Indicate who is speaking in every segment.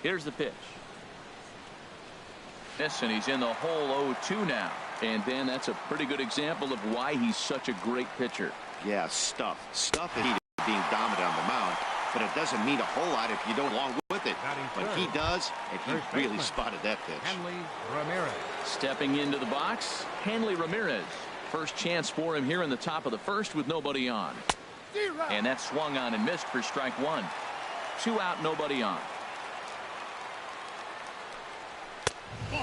Speaker 1: Here's the pitch. And he's in the hole 0-2 now. And Dan, that's a pretty good example of why he's such a great pitcher.
Speaker 2: Yeah, stuff and being dominant on the mound, but it doesn't mean a whole lot if you don't along with it. But he does, and he really spotted that pitch.
Speaker 1: Stepping into the box, Hanley Ramirez. First chance for him here in the top of the first with nobody on. And that swung on and missed for strike one. 2 out, nobody on.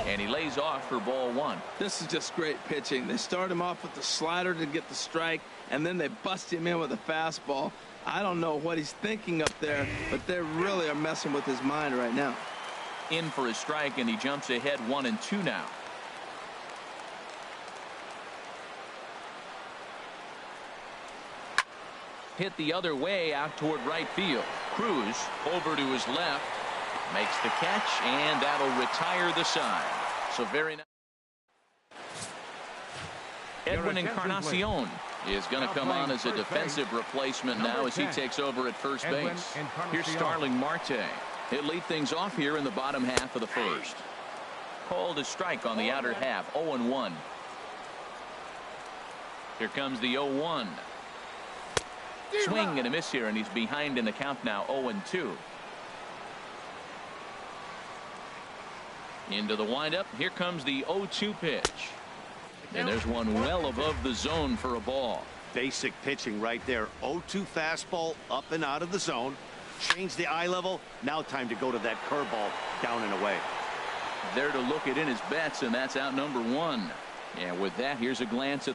Speaker 1: And he lays off for ball one.
Speaker 3: This is just great pitching. They start him off with the slider to get the strike, and then they bust him in with a fastball. I don't know what he's thinking up there, but they really are messing with his mind right now.
Speaker 1: In for a strike, and he jumps ahead 1-2 now. Hit the other way out toward right field. Cruz over to his left. Makes the catch, and that'll retire the side. So very nice. Edwin Encarnacion is going to come on as a defensive replacement now as he takes over at first base. Here's Starling Marte. He'll lead things off here in the bottom half of the first. Called a strike on the outer half. 0-1. Here comes the 0-1. Swing and a miss here, and he's behind in the count now. 0-2. Into the windup. Here comes the 0-2 pitch. And there's one well above the zone for a ball.
Speaker 2: Basic pitching right there. 0-2 fastball up and out of the zone. Change the eye level. Now time to go to that curveball down and away.
Speaker 1: There to look it in his bets, and that's out number one. And with that, here's a glance at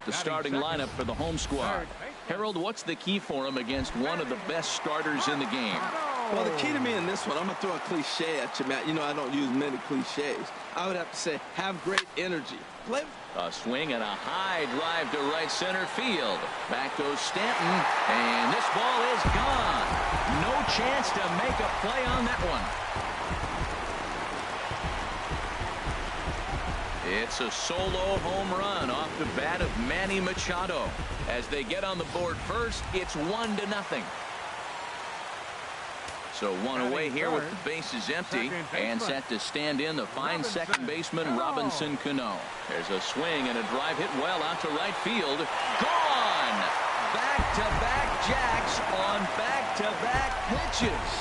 Speaker 1: the starting lineup for the home squad. Harold, what's the key for him against one of the best starters in the game?
Speaker 3: Well, the key to me in this one, I'm going to throw a cliche at you, Matt. You know I don't use many cliches. I would have to say have great energy. Play.
Speaker 1: A swing and a high drive to right center field. Back goes Stanton, and this ball is gone. No chance to make a play on that one. It's a solo home run off the bat of Manny Machado. As they get on the board first, it's 1-0. So one away here with the bases empty and set to stand in the fine second baseman Robinson Cano. There's a swing and a drive hit well out to right field. Gone! Back-to-back jacks on back-to-back pitches.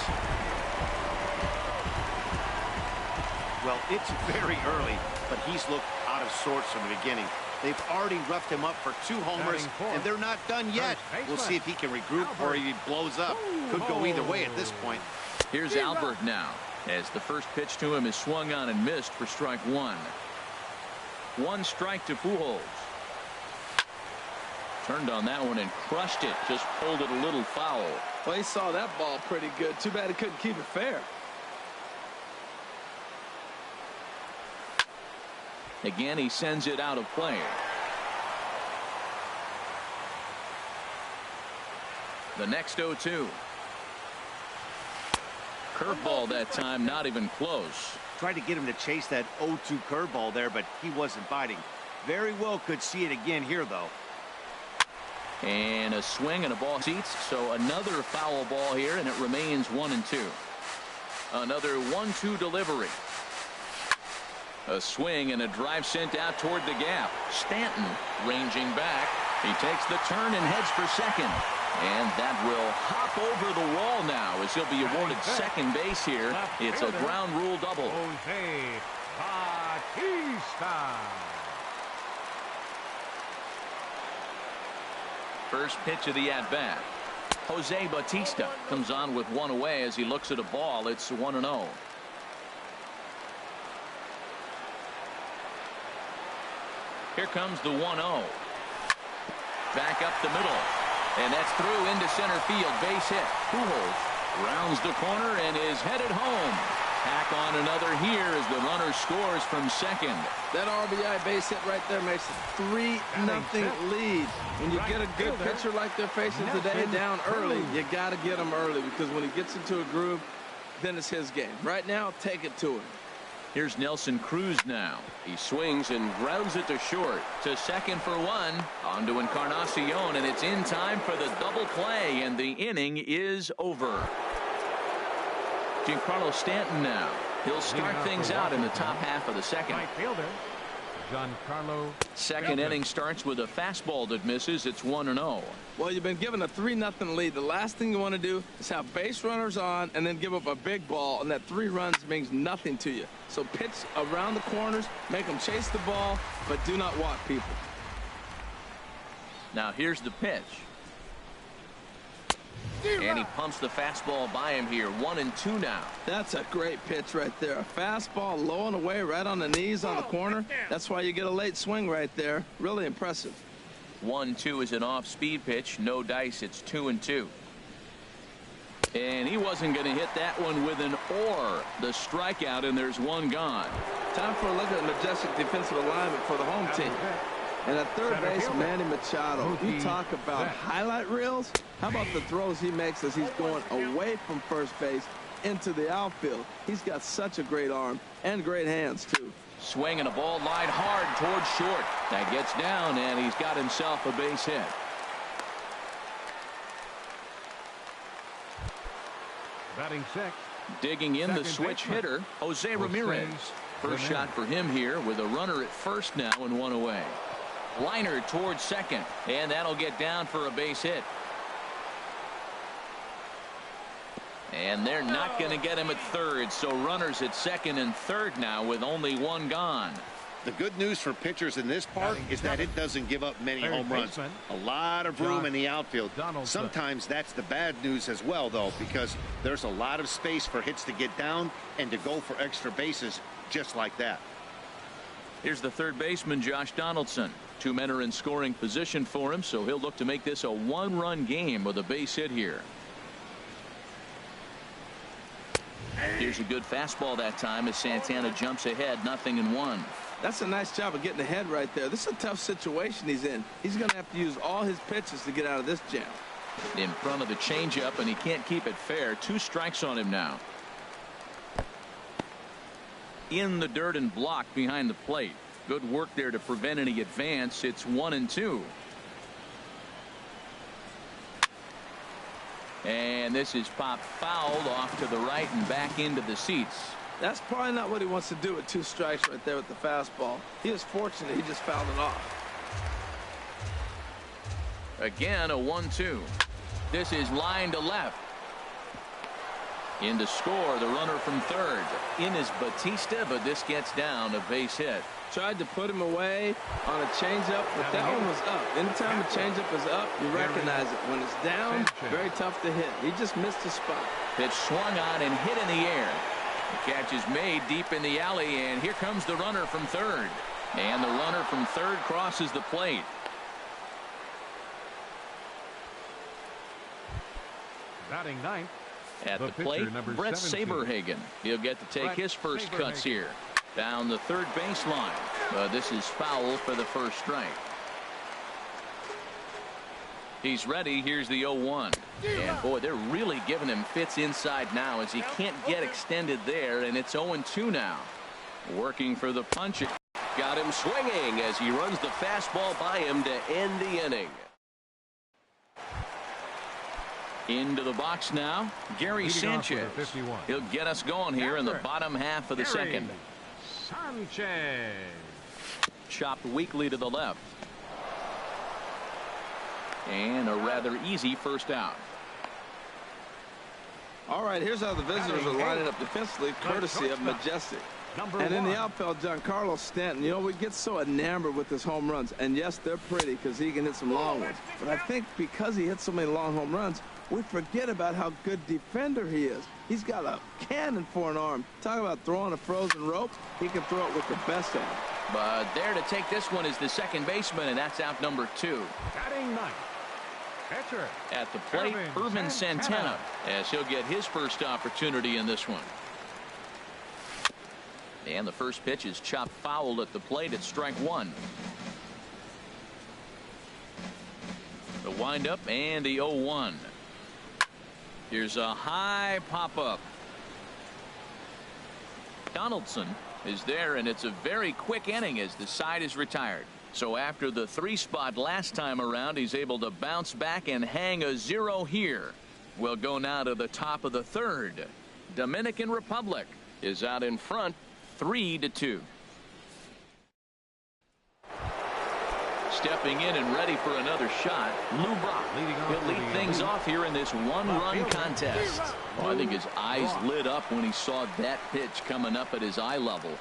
Speaker 2: Well, it's very early, but he's looked out of sorts from the beginning. They've already roughed him up for 2 homers, and they're not done yet. We'll see if he can regroup or he blows up. Could go either way at this point.
Speaker 1: Here's Albert now, as the first pitch to him is swung on and missed for strike one. 1 strike to Pujols. Turned on that one and crushed it. Just pulled it a little foul.
Speaker 3: Well, he saw that ball pretty good. Too bad he couldn't keep it fair.
Speaker 1: Again, he sends it out of play. The next 0-2. Curveball that time, not even close.
Speaker 2: Tried to get him to chase that 0-2 curveball there, but he wasn't biting. Very well could see it again here, though.
Speaker 1: And a swing and a ball seats. So another foul ball here, and it remains 1-2. Another 1-2 delivery. A swing and a drive sent out toward the gap. Stanton ranging back. He takes the turn and heads for second. And that will hop over the wall now as he'll be awarded second base here. It's a ground rule double. First pitch of the at-bat. Jose Bautista comes on with 1 away as he looks at a ball. It's 1-0. Here comes the 1-0. Back up the middle. And that's through into center field. Base hit. Pujols rounds the corner and is headed home. Tack on another here as the runner scores from second.
Speaker 3: That RBI base hit right there makes a 3-0 lead. When you get a good pitcher like they're facing today down early, you got to get him early because when he gets into a groove, then it's his game. Right now, take it to him.
Speaker 1: Here's Nelson Cruz now.
Speaker 4: He swings and grounds it to short.
Speaker 1: To second for one. On to Encarnacion, and it's in time for the double play, and the inning is over. Giancarlo Stanton now. He'll start things out in the top half of the second.
Speaker 5: Right fielder, Giancarlo.
Speaker 1: Second inning starts with a fastball that misses. It's 1-0.
Speaker 3: Well, you've been given a 3-0 lead. The last thing you want to do is have base runners on and then give up a big ball, and that 3 runs means nothing to you. So pitch around the corners, make them chase the ball, but do not walk people.
Speaker 1: Now here's the pitch. And he pumps the fastball by him here. 1-2 now.
Speaker 3: That's a great pitch right there. A fastball low and away right on the knees on the corner. That's why you get a late swing right there. Really impressive.
Speaker 1: 1-2 is an off-speed pitch. No dice. It's 2-2. And he wasn't going to hit that one with an or. The strikeout, and there's one gone.
Speaker 3: Time for a look at majestic defensive alignment for the home team. And at third base, Manny Machado. You talk about highlight reels. How about the throws he makes as he's going away from first base into the outfield? He's got such a great arm and great hands, too.
Speaker 1: Swinging a ball line hard towards short. That gets down, and he's got himself a base hit.
Speaker 5: Batting sixth.
Speaker 1: Digging in the switch hitter, Jose Ramirez. First shot for him here with a runner at first now and one away. Liner towards second, and that'll get down for a base hit. And they're not going to get him at third, so runners at second and third now with only one gone.
Speaker 2: The good news for pitchers in this part is that it doesn't give up many home runs. A lot of room in the outfield. Sometimes that's the bad news as well, though, because there's a lot of space for hits to get down and to go for extra bases just like that.
Speaker 1: Here's the third baseman, Josh Donaldson. 2 men are in scoring position for him, so he'll look to make this a 1-run game with a base hit here. Here's a good fastball that time as Santana jumps ahead, 0-1.
Speaker 3: That's a nice job of getting ahead right there. This is a tough situation he's in. He's going to have to use all his pitches to get out of this jam.
Speaker 1: In front of the changeup, and he can't keep it fair. 2 strikes on him now. In the dirt and blocked behind the plate. Good work there to prevent any advance. It's 1-2. And this is popped fouled off to the right and back into the seats.
Speaker 3: That's probably not what he wants to do with 2 strikes right there with the fastball. He was fortunate he just fouled it off.
Speaker 1: Again, a 1-2. This is line to left. In to score, the runner from third. In is Batista, but this gets down, a base hit.
Speaker 3: Tried to put him away on a changeup, but that one was up. Anytime a changeup is up, you recognize it. When it's down, very tough to hit. He just missed a spot.
Speaker 1: Pitch swung on and hit in the air. The catch is made deep in the alley, and here comes the runner from third. And the runner from third crosses the plate.
Speaker 5: Batting ninth.
Speaker 1: At the plate, Brett Saberhagen. He'll get to take his first cuts here. Down the third baseline. But this is foul for the first strike. He's ready. Here's the 0-1. And boy, they're really giving him fits inside now as he can't get extended there, and it's 0-2 now. Working for the punch.
Speaker 4: Got him swinging as he runs the fastball by him to end the inning.
Speaker 1: Into the box now, Gary Sanchez. He'll get us going here in the bottom half of the second.
Speaker 5: Sanchez.
Speaker 1: Chopped weakly to the left. And a rather easy first out.
Speaker 3: All right, here's how the visitors are lining up defensively, courtesy of Majestic. And in the outfield, Giancarlo Stanton. You know, we get so enamored with his home runs. And yes, they're pretty because he can hit some long ones. But I think because he hits so many long home runs, we forget about how good defender he is. He's got a cannon for an arm. Talk about throwing a frozen rope. He can throw it with the best of them.
Speaker 1: But there to take this one is the second baseman, and that's out number 2.
Speaker 5: Batting ninth. Catcher.
Speaker 1: At the plate, Irvin Santana, as he'll get his first opportunity in this one. And the first pitch is chopped foul at the plate at strike 1. The windup and the 0-1. Here's a high pop-up. Donaldson is there, and it's a very quick inning as the side is retired. So after the 3 spot last time around, he's able to bounce back and hang a 0 here. We'll go now to the top of the 3rd. Dominican Republic is out in front 3-2. Stepping in and ready for another shot, Lou Brock. He'll lead things off here in this 1-run contest. Oh, I think his eyes lit up when he saw that pitch coming up at his eye level.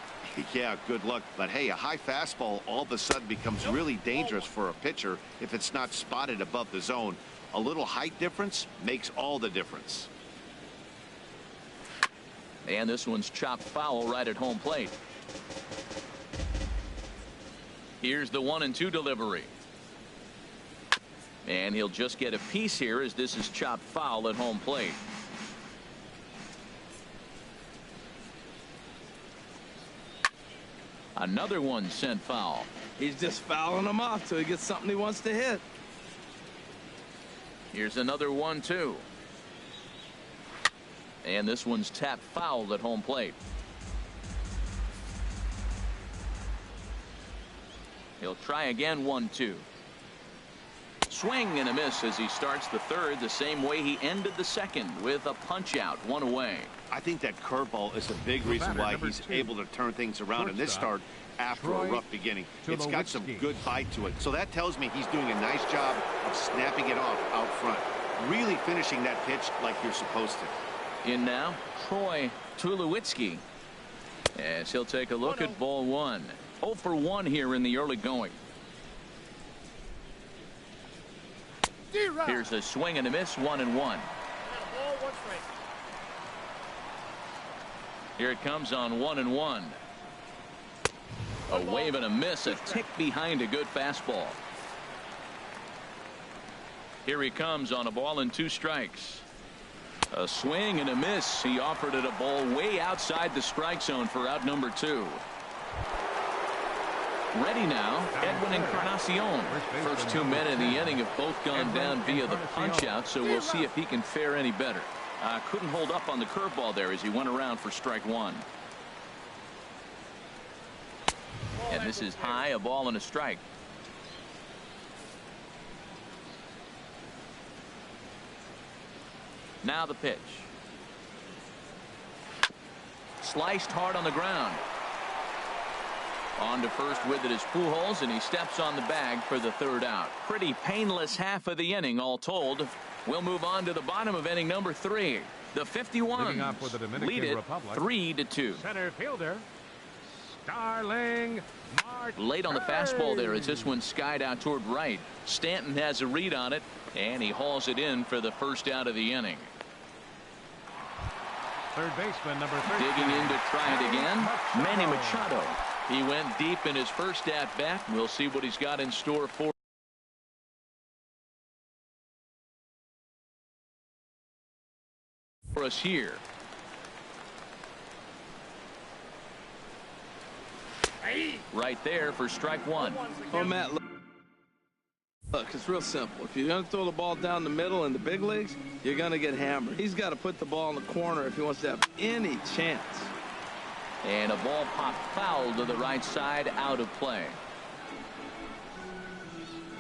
Speaker 2: Yeah, good luck. But hey, a high fastball all of a sudden becomes really dangerous for a pitcher if it's not spotted above the zone. A little height difference makes all the difference.
Speaker 1: And this one's chopped foul right at home plate. Here's the 1-2 delivery. And he'll just get a piece here as this is chopped foul at home plate. Another one sent foul.
Speaker 3: He's just fouling them off till he gets something he wants to hit.
Speaker 1: Here's another 1-2. And this one's tapped foul at home plate. He'll try again. 1-2. Swing and a miss as he starts the 3rd the same way he ended the 2nd with a punch out, 1 away.
Speaker 2: I think that curveball is a big reason why he's able to turn things around in this start after a rough beginning. It's got some good bite to it. So that tells me he's doing a nice job of snapping it off out front. Really finishing that pitch like you're supposed to.
Speaker 1: In now, Troy Tulowitzki. As he'll take a look at ball 1. 0 for 1 here in the early going. Here's a swing and a miss. 1-1. Here it comes on 1-1. A wave and a miss, a tick behind a good fastball. Here he comes on a ball and 2 strikes. A swing and a miss. He offered it a ball way outside the strike zone for out number 2. Ready now, Edwin Encarnacion. First 2 men in the inning have both gone down via the punch out, so we'll see if he can fare any better. Couldn't hold up on the curveball there as he went around for strike 1. And this is high, a ball and a strike. Now the pitch. Sliced hard on the ground. On to first with it is Pujols, and he steps on the bag for the 3rd out. Pretty painless half of the inning all told. We'll move on to the bottom of inning number 3. The 51s lead it 3-2.
Speaker 5: Center fielder Starling Marte.
Speaker 1: Late on the fastball there as this one skied out toward right. Stanton has a read on it, and he hauls it in for the 1st out of the inning.
Speaker 5: Third baseman number 13.
Speaker 1: Digging in to try it again, Manny Machado. He went deep in his first at bat. We'll see what he's got in store for us here. Right there for strike 1.
Speaker 3: Oh, Matt, look, it's real simple. If you're going to throw the ball down the middle in the big leagues, you're going to get hammered. He's got to put the ball in the corner if he wants to have any chance.
Speaker 1: And a ball popped foul to the right side, out of play.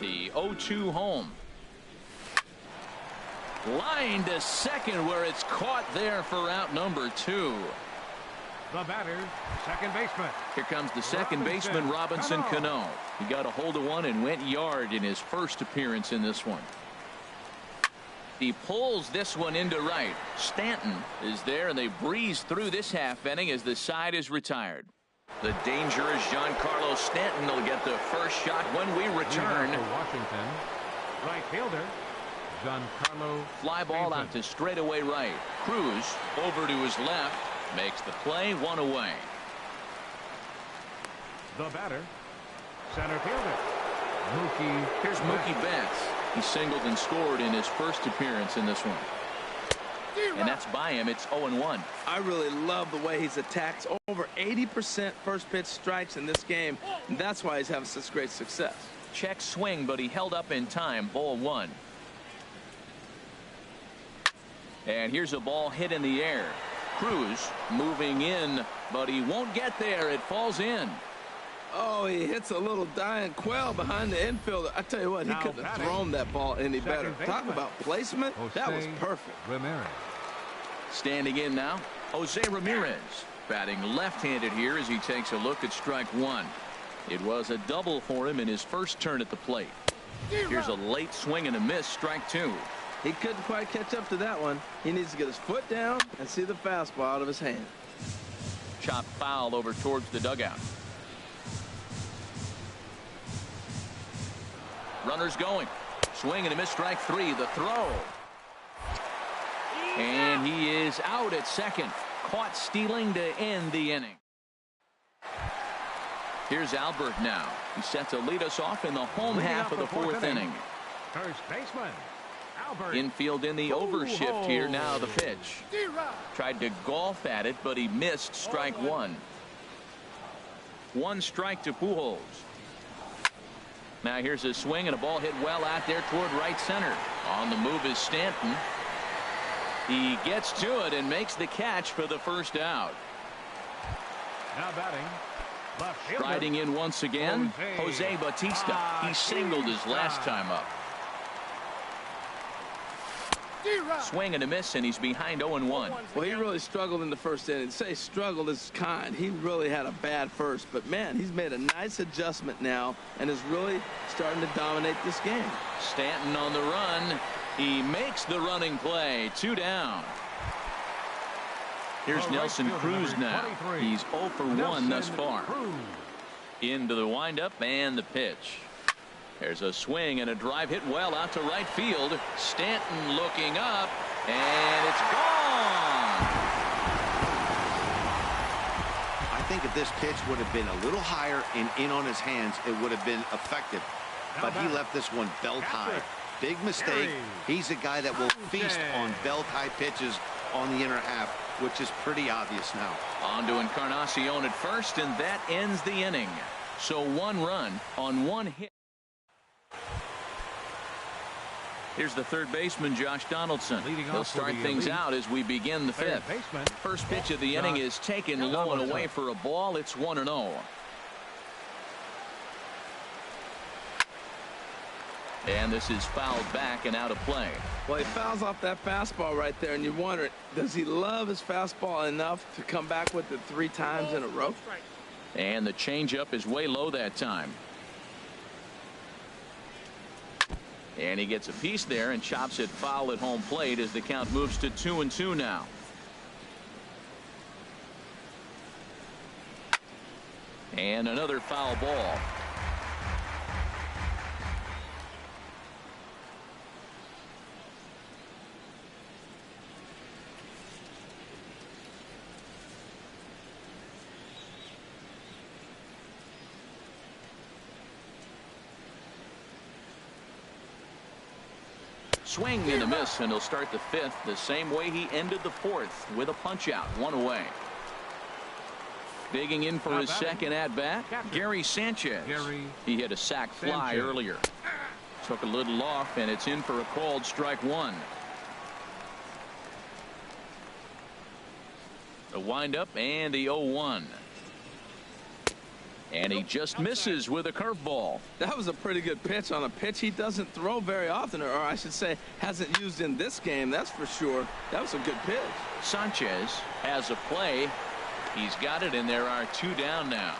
Speaker 1: The 0-2 home. Line to second where it's caught there for out number 2.
Speaker 5: The batter, second baseman.
Speaker 1: Here comes the second baseman, Robinson Cano. He got a hold of one and went yard in his first appearance in this one. He pulls this one into right. Stanton is there, and they breeze through this half inning as the side is retired. The dangerous Giancarlo Stanton will get the first shot when we return.
Speaker 5: For Washington, right fielder Giancarlo.
Speaker 1: Fly ball out to straightaway right. Cruz over to his left, makes the play, 1 away.
Speaker 5: The batter, center fielder Mookie.
Speaker 1: Here's Mookie Betts. He singled and scored in his first appearance in this one. And that's by him. It's 0-1.
Speaker 3: I really love the way he's attacked. Over 80% first pitch strikes in this game, and that's why he's having such great success.
Speaker 1: Check swing, but he held up in time. Ball 1. And here's a ball hit in the air. Cruz moving in but he won't get there. It falls in.
Speaker 3: Oh, he hits a little dying quail behind the infielder. I tell you what, he couldn't have thrown that ball any better. Talk about placement. That was perfect.
Speaker 5: Ramirez.
Speaker 1: Standing in now, Jose Ramirez, batting left-handed here as he takes a look at strike one. It was a double for him in his first turn at the plate. Here's a late swing and a miss, strike two.
Speaker 3: He couldn't quite catch up to that one. He needs to get his foot down and see the fastball out of his hand.
Speaker 1: Chopped foul over towards the dugout. Runners going. Swing and a miss, strike three. The throw. And he is out at second. Caught stealing to end the inning. Here's Albert now. He's set to lead us off in the home half of the fourth inning.
Speaker 5: First baseman, Albert.
Speaker 1: Infield in the overshift here now. The pitch. Tried to golf at it, but he missed strike one. One strike to Pujols. Now here's a swing and a ball hit well out there toward right center. On the move is Stanton. He gets to it and makes the catch for the first out.
Speaker 5: Now batting.
Speaker 1: Riding in once again, Jose Bautista. He singled his last time up. Swing and a miss, and he's behind 0-1.
Speaker 3: Well, he really struggled in the first inning. Say struggled is kind. He really had a bad first, but man, he's made a nice adjustment now and is really starting to dominate this game.
Speaker 1: Stanton on the run. He makes the running play. 2 down. Here's Nelson Cruz now. He's 0 for 1 thus far. Into the windup and the pitch. There's a swing and a drive hit well out to right field. Stanton looking up, and it's gone.
Speaker 2: I think if this pitch would have been a little higher and in on his hands, it would have been effective. But he left this one belt high. Big mistake. He's a guy that will feast on belt high pitches on the inner half, which is pretty obvious now.
Speaker 1: On to Encarnacion at first, and that ends the inning. So 1 run on 1 hit. Here's the third baseman, Josh Donaldson. He'll start things out as we begin the fifth. First pitch of the inning is taken low and away for a ball. It's 1-0. And this is fouled back and out of play.
Speaker 3: Well, he fouls off that fastball right there, and you wonder, does he love his fastball enough to come back with it 3 times in a row?
Speaker 1: And the changeup is way low that time. And he gets a piece there and chops it foul at home plate as the count moves to 2-2 now. And another foul ball. Swing and a miss, and he'll start the fifth the same way he ended the fourth, with a punch out, 1 away. Digging in for his second at bat, Gary Sanchez. He hit a sac fly earlier. Took a little off, and it's in for a called strike 1. The windup and the 0-1. And he just misses with a curveball.
Speaker 3: That was a pretty good pitch on a pitch he doesn't throw very often, or I should say hasn't used in this game, that's for sure. That was a good pitch.
Speaker 1: Sanchez has a play. He's got it, and there are 2 down now.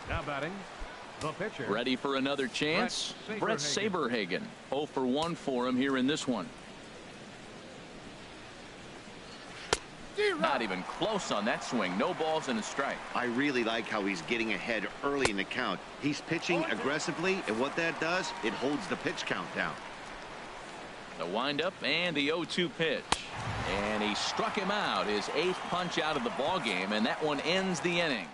Speaker 5: Now batting, the pitcher.
Speaker 1: Ready for another chance? Brett Saberhagen. 0 for 1 for him here in this one. Not even close on that swing. No balls and a strike.
Speaker 2: I really like how he's getting ahead early in the count. He's pitching aggressively, and what that does, it holds the pitch count down.
Speaker 1: The windup and the 0-2 pitch. And he struck him out. His 8th punch out of the ball game, and that one ends the inning.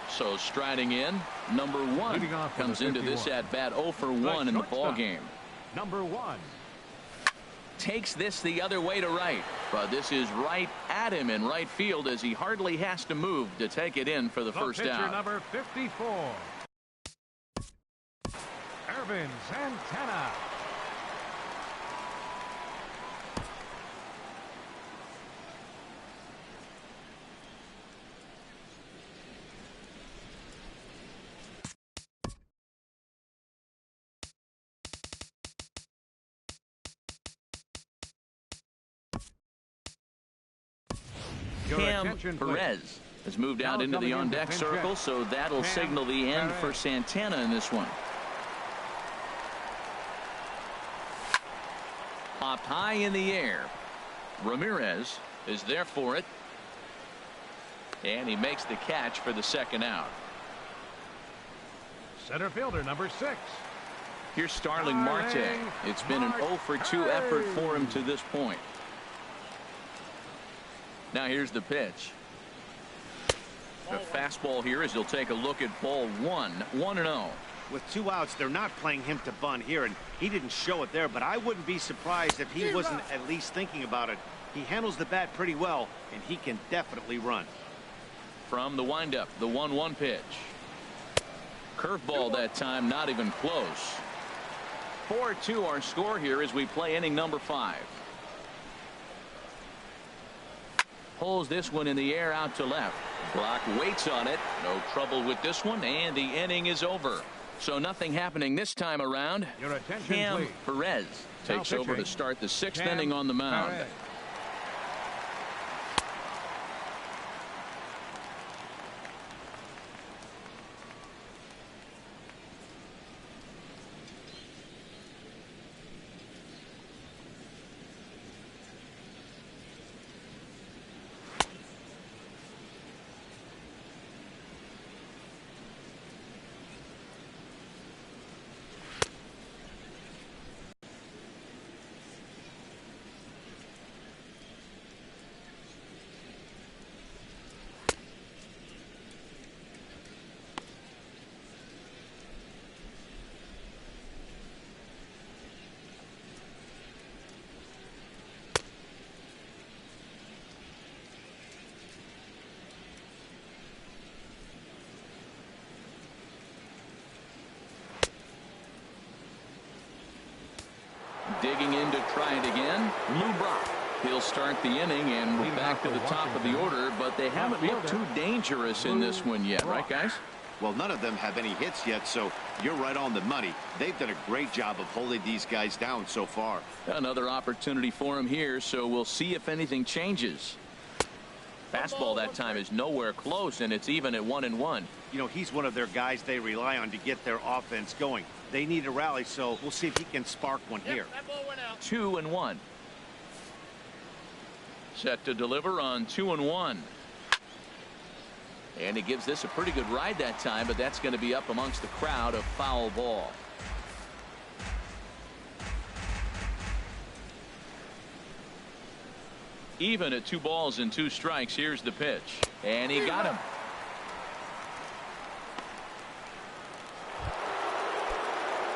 Speaker 1: So striding in, number 1 comes into this at bat 0 for 1 in the ball game.
Speaker 5: Number 1.
Speaker 1: Takes this the other way to right, but this is right at him in right field as he hardly has to move to take it in for the first out.
Speaker 5: Number 54. Irvin Santana.
Speaker 1: Cam Perez has moved out into the on-deck circle, so that'll signal the end for Santana in this one. Popped high in the air. Ramirez is there for it. And he makes the catch for the second out.
Speaker 5: Center fielder number 6.
Speaker 1: Here's Starling Marte. It's been an 0 for 2 effort for him to this point. Now here's the pitch. A fastball here as he'll take a look at ball 1. 1-0.
Speaker 2: With 2 outs, they're not playing him to bunt here, and he didn't show it there, but I wouldn't be surprised if he wasn't at least thinking about it. He handles the bat pretty well, and he can definitely run.
Speaker 1: From the windup, the 1-1 pitch. Curveball that time, not even close. 4-2 our score here as we play inning number 5. Pulls this one in the air out to left. Brock waits on it. No trouble with this one, and the inning is over. So nothing happening this time around.
Speaker 5: Your attention,
Speaker 1: Cam
Speaker 5: please.
Speaker 1: Perez takes over to start the 6th inning on the mound.
Speaker 5: Perez.
Speaker 1: Digging in to try it again. Lou Brock. He'll start the inning, and we're back to the top of the order, but they haven't looked too dangerous in this one yet, right, guys?
Speaker 2: Well, none of them have any hits yet, so you're right on the money. They've done a great job of holding these guys down so far.
Speaker 1: Another opportunity for him here, so we'll see if anything changes. Fastball that time is nowhere close, and it's even at 1-1.
Speaker 2: You know, he's one of their guys they rely on to get their offense going. They need a rally, so we'll see if he can spark one here.
Speaker 1: 2-1. Set to deliver on 2-1. And he gives this a pretty good ride that time, but that's going to be up amongst the crowd. A foul ball. Even at 2 balls and 2 strikes. Here's the pitch, and he got him.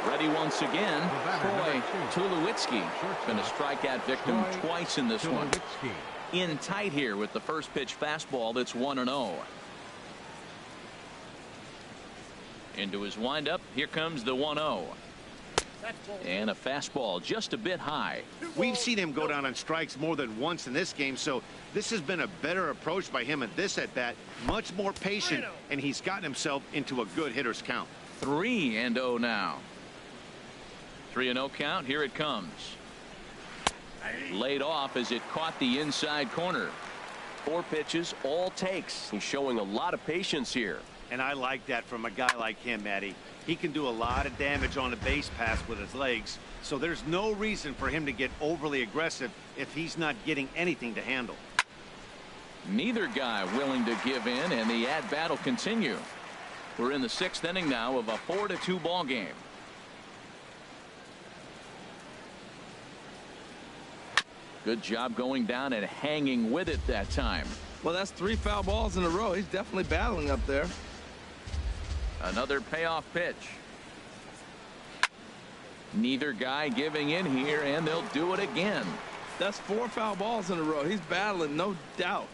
Speaker 1: Ready once again. Troy Tulowitzki been a strikeout victim twice in this one. In tight here with the first pitch fastball. That's 1-0. Into his windup. Here comes the 1-0. And a fastball just a bit high.
Speaker 2: We've seen him go down on strikes more than once in this game, so this has been a better approach by him at this at-bat. Much more patient, and he's gotten himself into a good hitter's count.
Speaker 1: 3-0 now. 3-0 count. Here it comes. Laid off as it caught the inside corner.
Speaker 4: 4 pitches, all takes. He's showing a lot of patience here.
Speaker 2: And I like that from a guy like him, Matty. He can do a lot of damage on a base pass with his legs, so there's no reason for him to get overly aggressive if he's not getting anything to handle.
Speaker 1: Neither guy willing to give in, and the at-bat will continue. We're in the 6th inning now of a 4-2 ball game. Good job going down and hanging with it that time.
Speaker 3: Well, that's 3 foul balls in a row. He's definitely battling up there.
Speaker 1: Another payoff pitch. Neither guy giving in here, and they'll do it again.
Speaker 3: That's 4 foul balls in a row. He's battling, no doubt.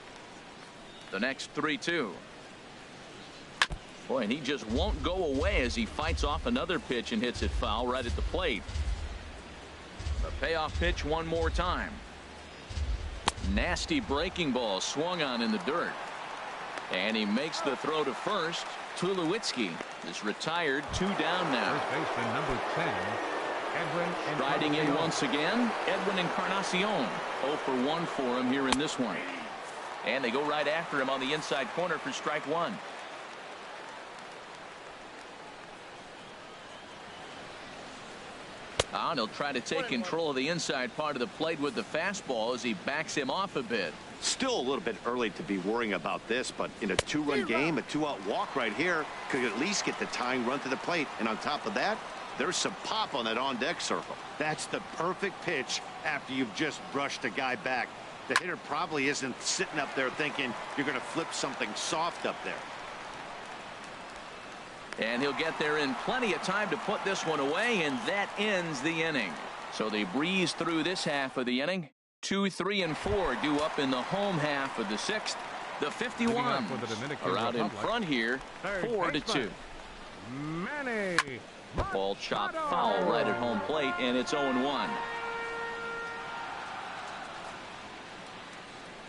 Speaker 1: The next 3-2. Boy, and he just won't go away as he fights off another pitch and hits it foul right at the plate. The payoff pitch one more time. Nasty breaking ball swung on in the dirt. And he makes the throw to first. Tulowitzki is retired. 2 down now.
Speaker 5: First baseman number 10, Edwin.
Speaker 1: Riding in once again, Edwin Encarnacion. 0 for 1 for him here in this one. And they go right after him on the inside corner for strike one. And he'll try to take control of the inside part of the plate with the fastball as he backs him off a bit.
Speaker 2: Still a little bit early to be worrying about this, but in a two-run game, a two-out walk right here could at least get the tying run to the plate. And on top of that, there's some pop on that on-deck circle. That's the perfect pitch after you've just brushed a guy back. The hitter probably isn't sitting up there thinking you're going to flip something soft up there.
Speaker 1: And he'll get there in plenty of time to put this one away, and that ends the inning. So they breeze through this half of the inning. 2, 3, and 4 due up in the home half of the sixth. The 51s are out in front here, 4-2.
Speaker 5: Manny.
Speaker 1: Ball chopped foul right at home plate, and it's 0-1.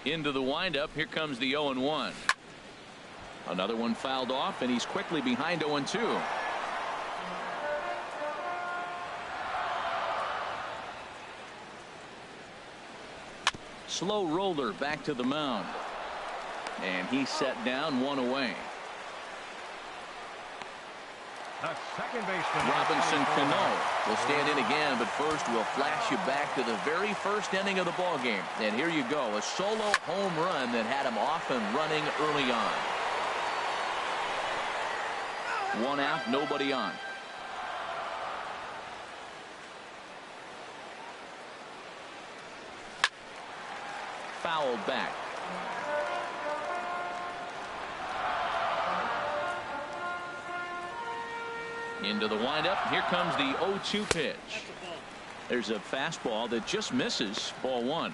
Speaker 1: Into the windup, here comes the 0-1. Another one fouled off, and he's quickly behind 0-2. Slow roller back to the mound. And he's set down, one away.
Speaker 5: The second baseman,
Speaker 1: Robinson Cano will stand in again, but first we'll flash you back to the very first inning of the ball game. And here you go, a solo home run that had him off and running early on. 1 out, nobody on. Fouled back. Into the windup. Here comes the 0-2 pitch. There's a fastball that just misses. Ball one.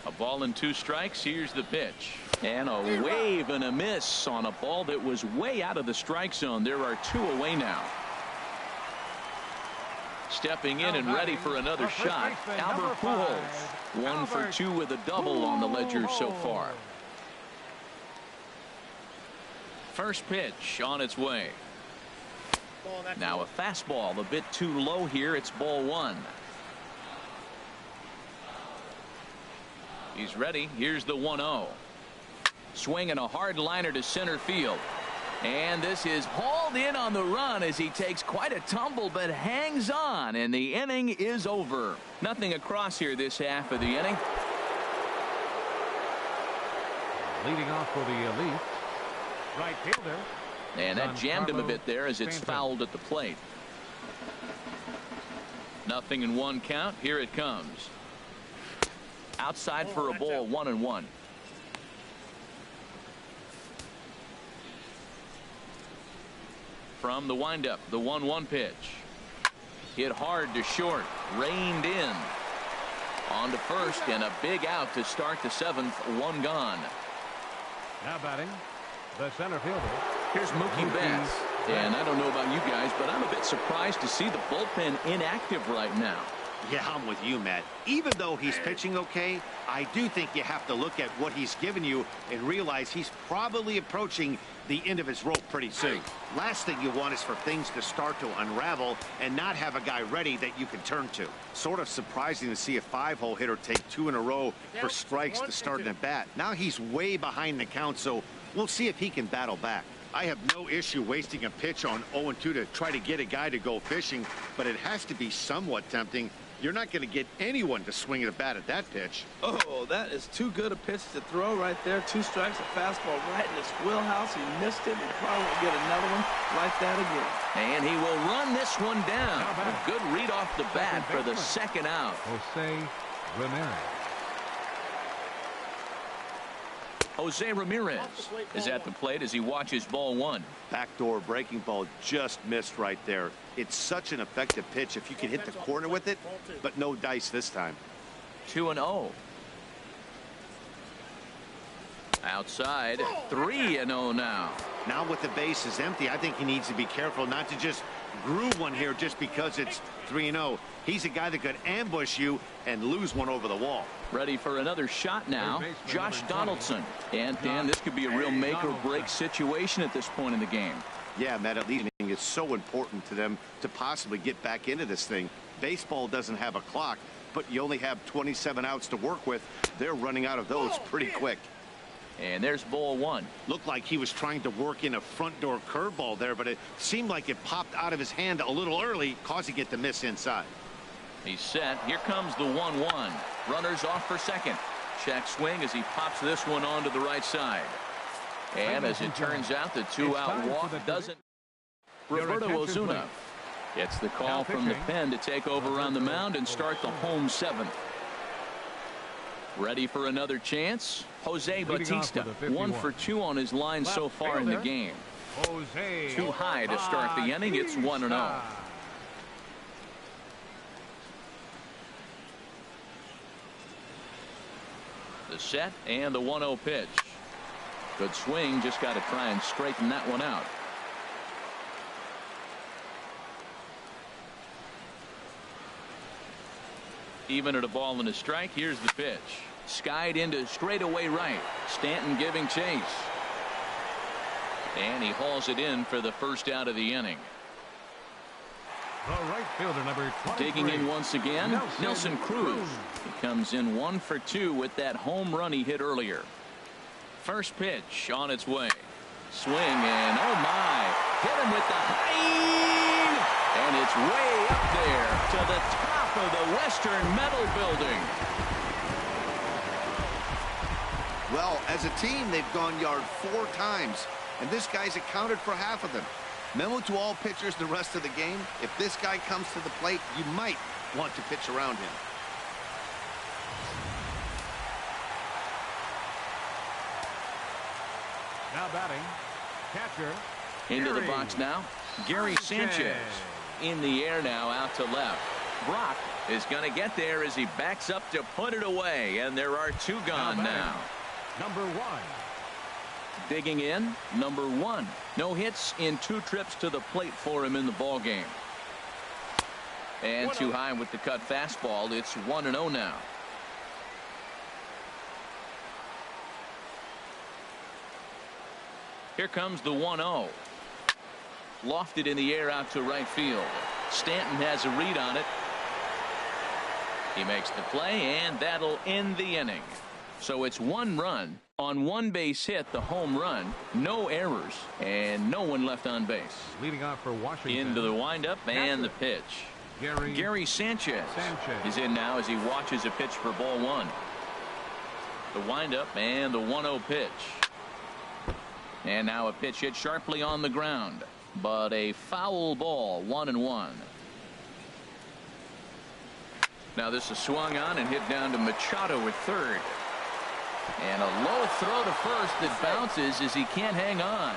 Speaker 1: A ball and 2 strikes. Here's the pitch. And a wave and a miss on a ball that was way out of the strike zone. There are 2 away now. Stepping in and ready for another shot, Albert Pujols. 1 for 2 with a double on the ledger so far. First pitch on its way. Now a fastball a bit too low here. It's ball 1. He's ready. Here's the 1-0. Swinging a hard liner to center field. And this is hauled in on the run as he takes quite a tumble but hangs on, and the inning is over. Nothing across here this half of the inning.
Speaker 5: Leading off for the elite right fielder.
Speaker 1: And that jammed him a bit there as it's fouled at the plate. 0-1 count. Here it comes. Outside for a ball, 1-1. From the windup, the 1-1 pitch. Hit hard to short, reined in. On to first, and a big out to start the 7th. 1 gone.
Speaker 5: Now batting, the center fielder.
Speaker 1: Here's Mookie Betts. And I don't know about you guys, but I'm a bit surprised to see the bullpen inactive right now.
Speaker 2: Yeah, I'm with you, Matt. Even though he's pitching okay, I do think you have to look at what he's given you and realize he's probably approaching the end of his rope pretty soon. Last thing you want is for things to start to unravel and not have a guy ready that you can turn to. Sort of surprising to see a 5-hole hitter take 2 in a row for strikes to start an at-bat. Now he's way behind the count, so we'll see if he can battle back. I have no issue wasting a pitch on 0-2 to try to get a guy to go fishing, but it has to be somewhat tempting. You're not going to get anyone to swing at a bat at that pitch.
Speaker 3: Oh, that is too good a pitch to throw right there. 2 strikes, a fastball right in his wheelhouse. He missed it. He probably won't get another one like that again.
Speaker 1: And he will run this one down. A good read off the bat for the 2nd out. Jose Ramirez is at the plate as he watches ball 1.
Speaker 2: Backdoor breaking ball just missed right there. It's such an effective pitch if you can hit the corner with it, but no dice this time.
Speaker 1: 2-0. Outside, 3-0 now.
Speaker 2: Now with the bases empty, I think he needs to be careful not to just groove one here just because it's 3-0. He's a guy that could ambush you and lose one over the wall.
Speaker 1: Ready for another shot now, Josh Donaldson. And Dan, this could be a real make or break situation at this point in the game.
Speaker 2: Yeah, Matt, at least it's so important to them to possibly get back into this thing. Baseball doesn't have a clock, but you only have 27 outs to work with. They're running out of those pretty quick.
Speaker 1: And there's ball one.
Speaker 2: Looked like he was trying to work in a front door curveball there, but it seemed like it popped out of his hand a little early, causing it to miss inside.
Speaker 1: He's set. Here comes the 1-1. Runners off for second. Check swing as he pops this one onto the right side. And as it turns out, the two-out walk doesn't. Roberto Ozuna gets the call from the pen to take over on the mound and start the home seventh. Ready for another chance? Jose Bautista, 1 for 2 on his line so far in the game. Too high to start the inning. It's 1-0. The set and the 1-0 pitch. Good swing. Just got to try and straighten that one out. Even at a ball and a strike. Here's the pitch. Skied into straightaway right. Stanton giving chase. And he hauls it in for the first out of the inning.
Speaker 5: The right fielder, number 23.
Speaker 1: Digging in once again, Nelson Cruz. He comes in 1 for 2 with that home run he hit earlier. First pitch on its way. Swing and oh my. Hit him with the high. And it's way up there to the top of the Western Metal Building.
Speaker 2: Well, as a team, they've gone yard 4 times, and this guy's accounted for half of them. Memo to all pitchers the rest of the game. If this guy comes to the plate, you might want to pitch around him.
Speaker 5: Now batting, catcher.
Speaker 1: Into the box now, Gary Sanchez. In the air now, out to left. Brock is going to get there as he backs up to put it away, and there are 2 gone now.
Speaker 5: Number 1.
Speaker 1: Digging in, number 1. No hits in 2 trips to the plate for him in the ball game. And too high with the cut fastball. It's 1-0 now. Here comes the 1-0. Lofted in the air out to right field. Stanton has a read on it. He makes the play, and that'll end the inning. So it's 1 run on 1 base hit, the home run, no errors, and no one left on base.
Speaker 5: Leading off for Washington.
Speaker 1: Into the windup and the pitch. Gary Sanchez is in now as he watches a pitch for ball 1. The windup and the 1-0 pitch. And now a pitch hit sharply on the ground, but a foul ball, 1-1. Now this is swung on and hit down to Machado at third. And a low throw to first that bounces as he can't hang on.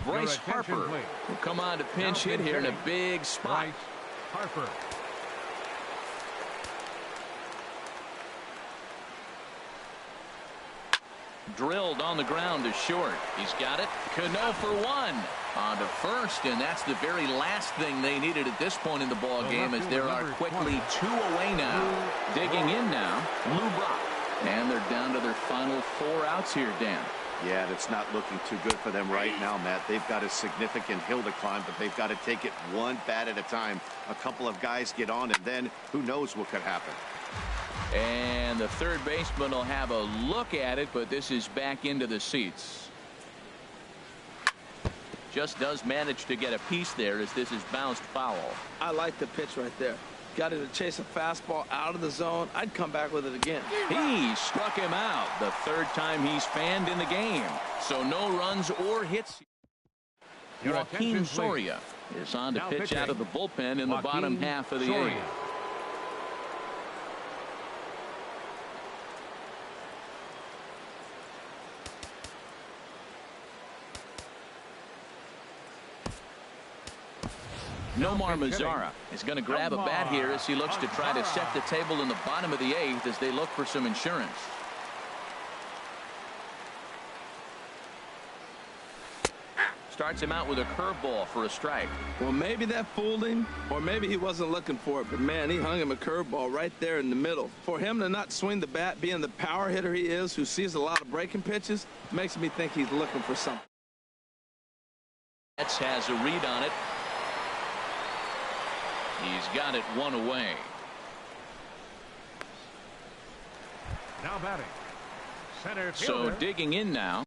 Speaker 1: Bryce Harper will come on to pinch hit here in a big spot.
Speaker 5: Harper.
Speaker 1: Drilled on the ground to short. He's got it. Cano for 1. On to first, and that's the very last thing they needed at this point in the ball game, as there are quickly 2 away now. Digging in now, Lou Brock. And they're down to their final 4 outs here, Dan.
Speaker 2: Yeah, that's not looking too good for them right now, Matt. They've got a significant hill to climb, but they've got to take it 1 bat at a time. A couple of guys get on, and then who knows what could happen.
Speaker 1: And the third baseman will have a look at it, but this is back into the seats. Just does manage to get a piece there as this is bounced foul.
Speaker 3: I like the pitch right there. Got it to chase a fastball out of the zone. I'd come back with it again.
Speaker 1: He struck him out the 3rd time he's fanned in the game. So no runs or hits. Joaquin Soria is on to pitch out of the bullpen in the bottom half of the 8th. Nomar Mazara is going to grab a bat here as he looks to try to set the table in the bottom of the 8th as they look for some insurance. Starts him out with a curveball for a strike.
Speaker 3: Well, maybe that fooled him, or maybe he wasn't looking for it. But, man, he hung him a curveball right there in the middle. For him to not swing the bat, being the power hitter he is, who sees a lot of breaking pitches, makes me think he's looking for something.
Speaker 1: Mets has a read on it. He's got it one away.
Speaker 5: Now batting. Center fielder.
Speaker 1: So digging in now.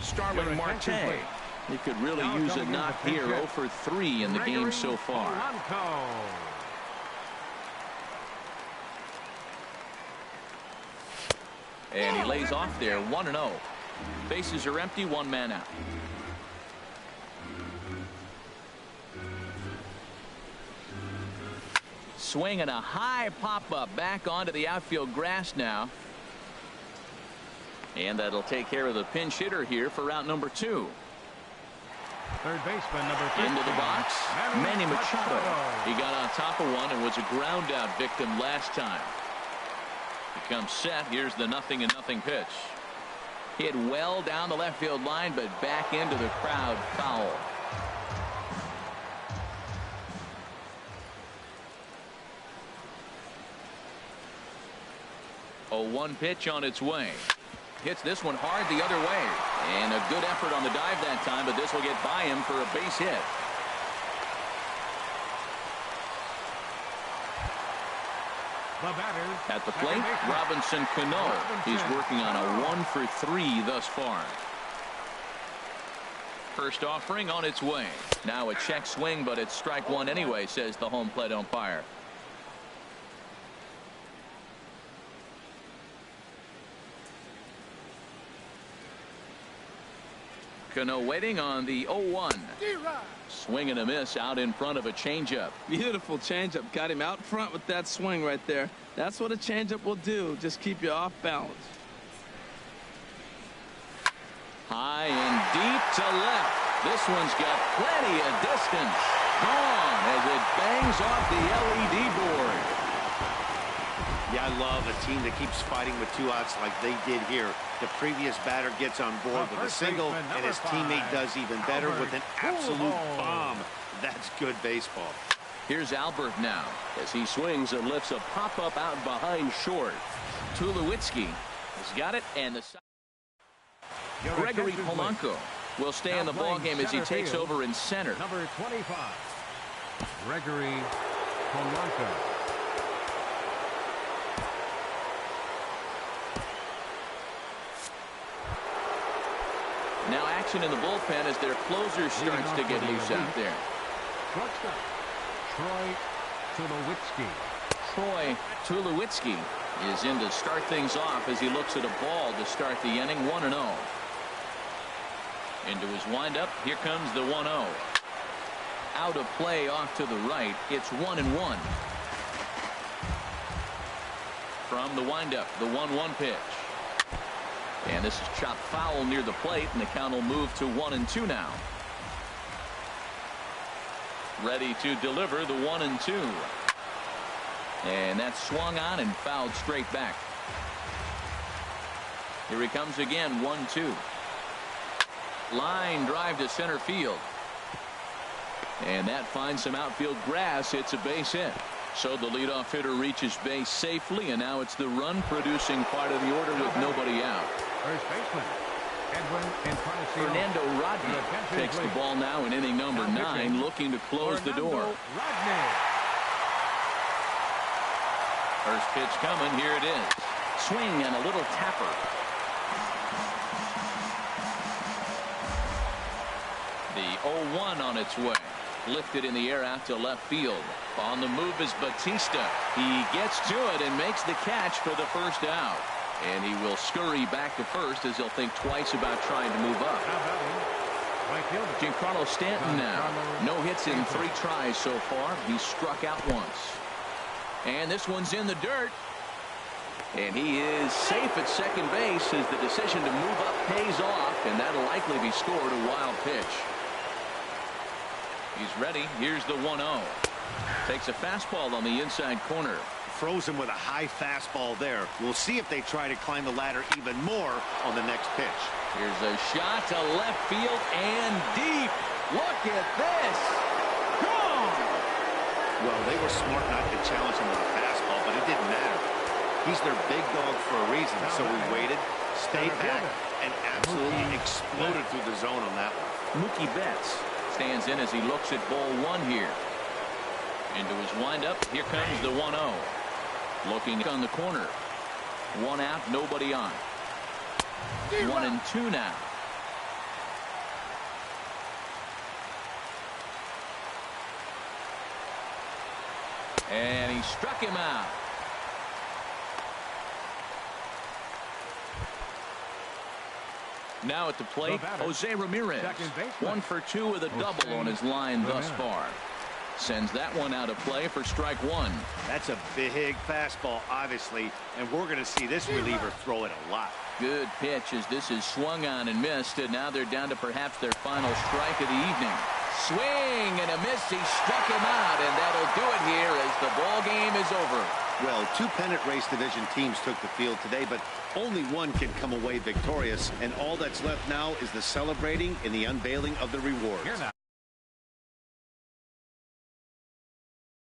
Speaker 1: Starling Marte. He could really use a knock here. 0 for 3 in the game so far. And he lays off there, 1-0. Bases are empty, 1 man out. Swinging a high pop-up back onto the outfield grass now. And that'll take care of the pinch hitter here for route number 2.
Speaker 5: Third baseman number 3.
Speaker 1: Into the box, Manny Machado. He got on top of one and was a ground out victim last time. He comes set. Here's the 0-0 pitch. Hit well down the left field line, but back into the crowd, foul. A 1 pitch on its way. Hits this one hard the other way. And a good effort on the dive that time, but this will get by him for a base hit.
Speaker 5: The batter
Speaker 1: at the plate, Robinson Cano. He's working on a 1 for 3 thus far. First offering on its way. Now a check swing, but it's strike 1 anyway, says the home plate umpire. Cano waiting on the 0-1. Swing and a miss out in front of a changeup.
Speaker 3: Beautiful changeup. Got him out front with that swing right there. That's what a changeup will do. Just keep you off balance.
Speaker 1: High and deep to left. This one's got plenty of distance. Gone as it bangs off the LED board.
Speaker 2: Yeah, I love a team that keeps fighting with 2 outs like they did here. The previous batter gets on board with a single, and his teammate does even better with an absolute bomb. That's good baseball.
Speaker 1: Here's Albert now
Speaker 4: as he swings and lifts a pop-up out behind short.
Speaker 1: Tulowitzki has got it, and the Gregory Polanco will stay in the ballgame as he takes over in center.
Speaker 5: Number 25, Gregory Polanco.
Speaker 1: Now action in the bullpen as their closer starts to get loose out there.
Speaker 5: Shortstop, Troy Tulowitzki.
Speaker 1: Troy Tulowitzki is in to start things off as he looks at a ball to start the inning. 1-0. Into his windup. Here comes the 1-0. Out of play off to the right. It's 1-1. From the windup, the 1-1 pitch. And this is chopped foul near the plate, and the count will move to 1-2 now. Ready to deliver the 1-2. And that's swung on and fouled straight back. Here he comes again, 1-2. Line drive to center field. And that finds some outfield grass. It's a base hit. So the leadoff hitter reaches base safely, and now it's the run-producing part of the order with nobody out.
Speaker 5: First baseman,
Speaker 1: Fernando Rodney takes the ball now in inning number 9, looking to close the door. First pitch coming. Here it is. Swing and a little tapper. The 0-1 on its way. Lifted in the air out to left field. On the move is Batista. He gets to it and makes the catch for the first out. And he will scurry back to first as he'll think twice about trying to move up. Giancarlo Stanton now. No hits in 3 tries so far. He's struck out once. And this one's in the dirt. And he is safe at second base as the decision to move up pays off. And that'll likely be scored a wild pitch. He's ready. Here's the 1-0. Takes a fastball on the inside corner.
Speaker 2: Throws him with a high fastball there. We'll see if they try to climb the ladder even more on the next pitch.
Speaker 1: Here's a shot to left field and deep. Look at this. Gone.
Speaker 2: Well, they were smart not to challenge him with a fastball, but it didn't matter. He's their big dog for a reason, so we waited, stayed back, and absolutely exploded through the zone on that one.
Speaker 1: Mookie Betts stands in as he looks at ball 1 here. Into his windup. Here comes the 1-0. Looking on the corner. 1 out, nobody on. 1-2 now. And he struck him out. Now at the plate, Jose Ramirez. 1 for 2 with a double on his line thus far. Sends that one out of play for strike 1.
Speaker 2: That's a big fastball, obviously, and we're going to see this reliever throw it a lot.
Speaker 1: Good pitch as this is swung on and missed, and now they're down to perhaps their final strike of the evening. Swing and a miss. He struck him out, and that'll do it here as the ball game is over.
Speaker 2: Well, 2 pennant race division teams took the field today, but only one can come away victorious, and all that's left now is the celebrating and the unveiling of the rewards.